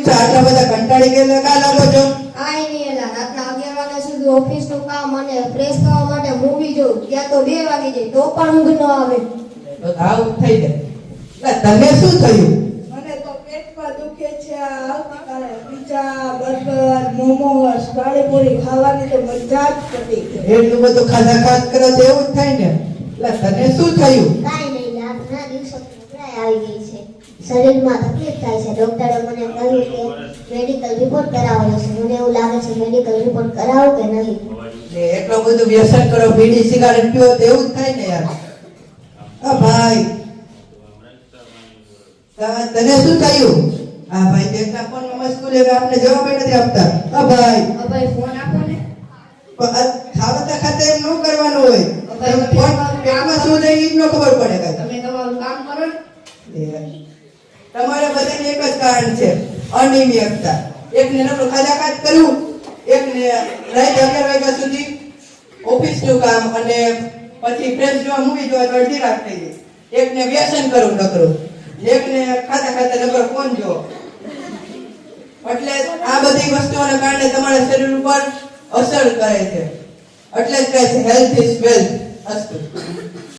છો? આટલા બધા કંટાળી ગયેલા કા લાગો છો? કાંઈ નહીં એલા, રાતના 11 વાગ્યા સુધી ઓફિસનું કામ અને ફ્રેશ થવા માટે મૂવી જોઉં ત્યાં તો 2 વાગી જાય તો પણ ઊંઘ ન આવે. તો આવું થઈ જાય. તને શું થયું? મને તો પેટમાં દુખે છે. આવતીકાલે પીઝા, બર્ગર, મોમોસ, પાણીપુરી ખાવાની તો મજા જ પડી ગઈ. એટલું બધું ખાધા ખાસ કરો તો એવું જ થાય ને. તને શું થયું? કાંઈ નહીં, રાતના દિવસો નબળાઈ આવી ગઈ છે. શરીરમાં તકલીફ થાય છે. ડોક્ટરે મને કહ્યું કે મેડિકલ રિપોર્ટ કરાવવાનો છે. મને એવું લાગે છે મેડિકલ રિપોર્ટ કરાવું કે નહીં. એટલો બધું વ્યસન કરો, બીડી સિગારેટ પીવો તો એવું જ થાય ને યાર. ભાઈ તને શું થયું? ભાઈ દેખના ફોન માં સ્કૂલે આપણે જવાબ નથી આપતા. ભાઈ ફોન આપો ને. ખાવતા ખાતા એમ ન કરવાનું હોય. ફોન પેટમાં શું જાય એ જ ન ખબર પડે કાંઈ. તમે તમારું કામ કરો ને. તમારા બધાને એક જ કારણ છે, અનિયમિતતા. એકને નકરું ખાધા ખાત કરવું, એકને રાત 11 વાગ્યા સુધી ઓફિસનું કામ અને પછી ફ્રેન્ડ જોવા મૂવી જોવા તો અડધી રાત થઈ ગઈ. એકને વ્યસન કરવું નકરું, એકને ખાતા ખાતા નકર ફોન જોવો. એટલે આ બધી વસ્તુઓના કારણે તમારા શરીર ઉપર અસર કરે છે. એટલે જ કહે છે હેલ્થ ઇઝ વેલ્થ. અસ્તુ.